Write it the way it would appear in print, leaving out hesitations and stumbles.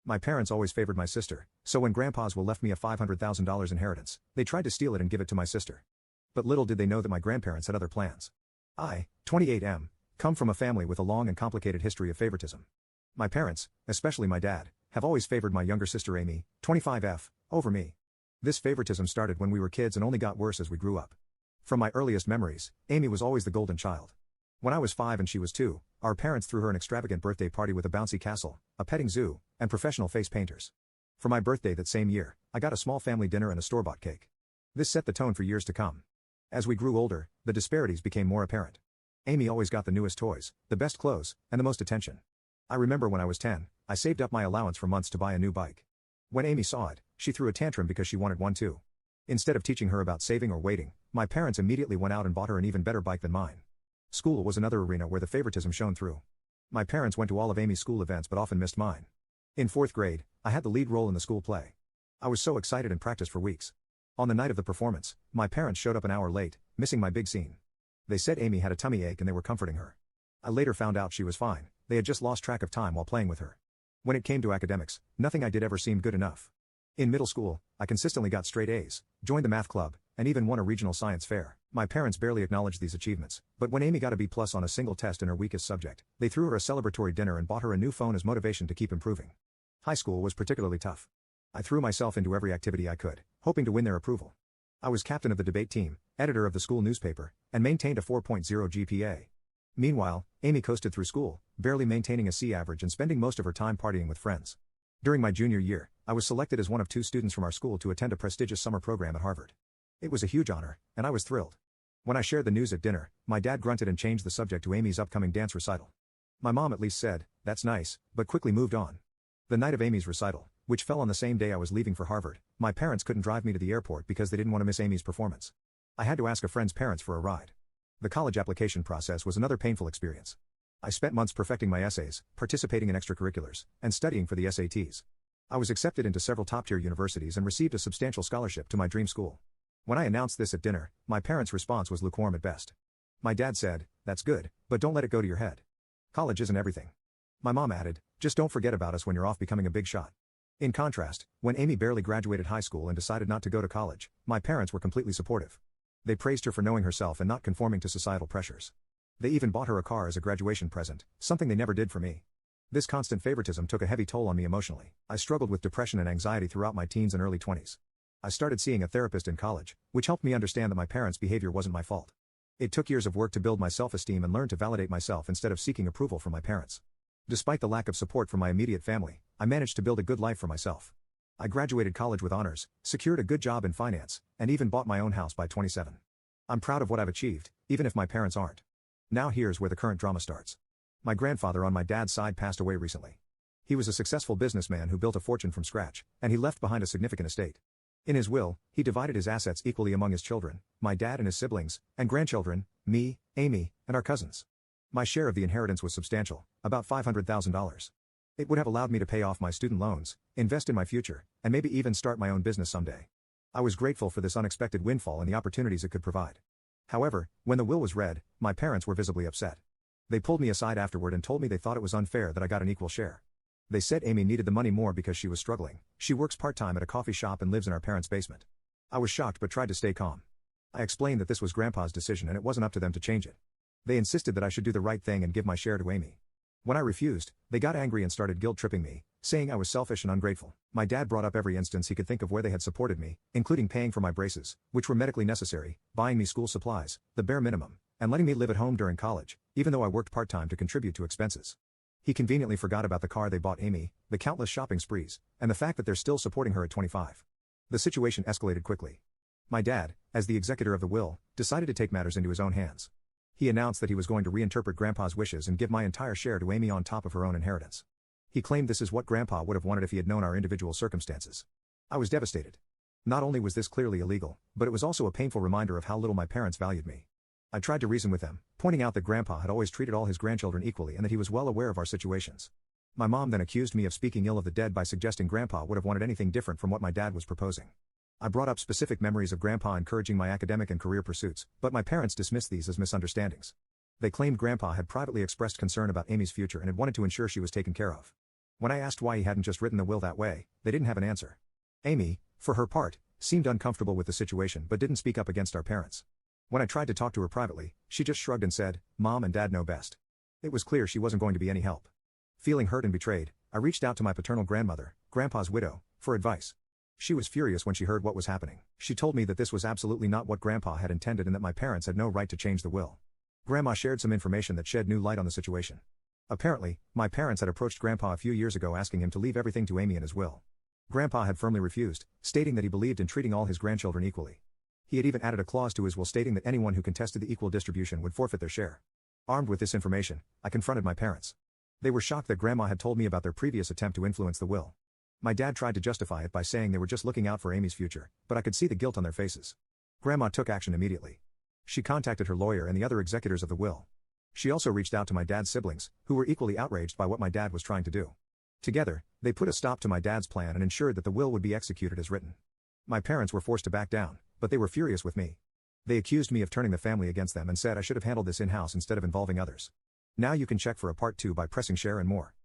My parents always favored my sister, so when Grandpa's will left me a $500,000 inheritance, they tried to steal it and give it to my sister. But little did they know that my grandparents had other plans. I, 28M, come from a family with a long and complicated history of favoritism. My parents, especially my dad, have always favored my younger sister Amy, 25F, over me. This favoritism started when we were kids and only got worse as we grew up. From my earliest memories, Amy was always the golden child. When I was 5 and she was 2, our parents threw her an extravagant birthday party with a bouncy castle, a petting zoo, and professional face painters. For my birthday that same year, I got a small family dinner and a store-bought cake. This set the tone for years to come. As we grew older, the disparities became more apparent. Amy always got the newest toys, the best clothes, and the most attention. I remember when I was 10, I saved up my allowance for months to buy a new bike. When Amy saw it, she threw a tantrum because she wanted one too. Instead of teaching her about saving or waiting, my parents immediately went out and bought her an even better bike than mine. School was another arena where the favoritism shone through. My parents went to all of Amy's school events but often missed mine. In 4th grade, I had the lead role in the school play. I was so excited and practiced for weeks. On the night of the performance, my parents showed up an hour late, missing my big scene. They said Amy had a tummy ache and they were comforting her. I later found out she was fine, they had just lost track of time while playing with her. When it came to academics, nothing I did ever seemed good enough. In middle school, I consistently got straight A's, joined the math club, and even won a regional science fair. My parents barely acknowledged these achievements, but when Amy got a B+ on a single test in her weakest subject, they threw her a celebratory dinner and bought her a new phone as motivation to keep improving. High school was particularly tough. I threw myself into every activity I could, hoping to win their approval. I was captain of the debate team, editor of the school newspaper, and maintained a 4.0 GPA. Meanwhile, Amy coasted through school, barely maintaining a C average and spending most of her time partying with friends. During my junior year, I was selected as one of 2 students from our school to attend a prestigious summer program at Harvard. It was a huge honor, and I was thrilled. When I shared the news at dinner, my dad grunted and changed the subject to Amy's upcoming dance recital. My mom at least said, "That's nice," but quickly moved on. The night of Amy's recital, which fell on the same day I was leaving for Harvard, my parents couldn't drive me to the airport because they didn't want to miss Amy's performance. I had to ask a friend's parents for a ride. The college application process was another painful experience. I spent months perfecting my essays, participating in extracurriculars, and studying for the SATs. I was accepted into several top-tier universities and received a substantial scholarship to my dream school. When I announced this at dinner, my parents' response was lukewarm at best. My dad said, "That's good, but don't let it go to your head. College isn't everything." My mom added, "Just don't forget about us when you're off becoming a big shot." In contrast, when Amy barely graduated high school and decided not to go to college, my parents were completely supportive. They praised her for knowing herself and not conforming to societal pressures. They even bought her a car as a graduation present, something they never did for me. This constant favoritism took a heavy toll on me emotionally. I struggled with depression and anxiety throughout my teens and early 20s. I started seeing a therapist in college, which helped me understand that my parents' behavior wasn't my fault. It took years of work to build my self-esteem and learn to validate myself instead of seeking approval from my parents. Despite the lack of support from my immediate family, I managed to build a good life for myself. I graduated college with honors, secured a good job in finance, and even bought my own house by 27. I'm proud of what I've achieved, even if my parents aren't. Now here's where the current drama starts. My grandfather on my dad's side passed away recently. He was a successful businessman who built a fortune from scratch, and he left behind a significant estate. In his will, he divided his assets equally among his children, my dad and his siblings, and grandchildren, me, Amy, and our cousins. My share of the inheritance was substantial, about $500,000. It would have allowed me to pay off my student loans, invest in my future, and maybe even start my own business someday. I was grateful for this unexpected windfall and the opportunities it could provide. However, when the will was read, my parents were visibly upset. They pulled me aside afterward and told me they thought it was unfair that I got an equal share. They said Amy needed the money more because she was struggling. She works part-time at a coffee shop and lives in our parents' basement. I was shocked but tried to stay calm. I explained that this was Grandpa's decision and it wasn't up to them to change it. They insisted that I should do the right thing and give my share to Amy. When I refused, they got angry and started guilt-tripping me, saying I was selfish and ungrateful. My dad brought up every instance he could think of where they had supported me, including paying for my braces, which were medically necessary, buying me school supplies, the bare minimum, and letting me live at home during college, even though I worked part-time to contribute to expenses. He conveniently forgot about the car they bought Amy, the countless shopping sprees, and the fact that they're still supporting her at 25. The situation escalated quickly. My dad, as the executor of the will, decided to take matters into his own hands. He announced that he was going to reinterpret Grandpa's wishes and give my entire share to Amy on top of her own inheritance. He claimed this is what Grandpa would have wanted if he had known our individual circumstances. I was devastated. Not only was this clearly illegal, but it was also a painful reminder of how little my parents valued me. I tried to reason with them, pointing out that Grandpa had always treated all his grandchildren equally and that he was well aware of our situations. My mom then accused me of speaking ill of the dead by suggesting Grandpa would have wanted anything different from what my dad was proposing. I brought up specific memories of Grandpa encouraging my academic and career pursuits, but my parents dismissed these as misunderstandings. They claimed Grandpa had privately expressed concern about Amy's future and had wanted to ensure she was taken care of. When I asked why he hadn't just written the will that way, they didn't have an answer. Amy, for her part, seemed uncomfortable with the situation but didn't speak up against our parents. When I tried to talk to her privately, she just shrugged and said, "Mom and Dad know best." It was clear she wasn't going to be any help. Feeling hurt and betrayed, I reached out to my paternal grandmother, Grandpa's widow, for advice. She was furious when she heard what was happening. She told me that this was absolutely not what Grandpa had intended and that my parents had no right to change the will. Grandma shared some information that shed new light on the situation. Apparently, my parents had approached Grandpa a few years ago asking him to leave everything to Amy in his will. Grandpa had firmly refused, stating that he believed in treating all his grandchildren equally. He had even added a clause to his will stating that anyone who contested the equal distribution would forfeit their share. Armed with this information, I confronted my parents. They were shocked that Grandma had told me about their previous attempt to influence the will. My dad tried to justify it by saying they were just looking out for Amy's future, but I could see the guilt on their faces. Grandma took action immediately. She contacted her lawyer and the other executors of the will. She also reached out to my dad's siblings, who were equally outraged by what my dad was trying to do. Together, they put a stop to my dad's plan and ensured that the will would be executed as written. My parents were forced to back down, but they were furious with me. They accused me of turning the family against them and said I should have handled this in-house instead of involving others. Now you can check for a part 2 by pressing share and more.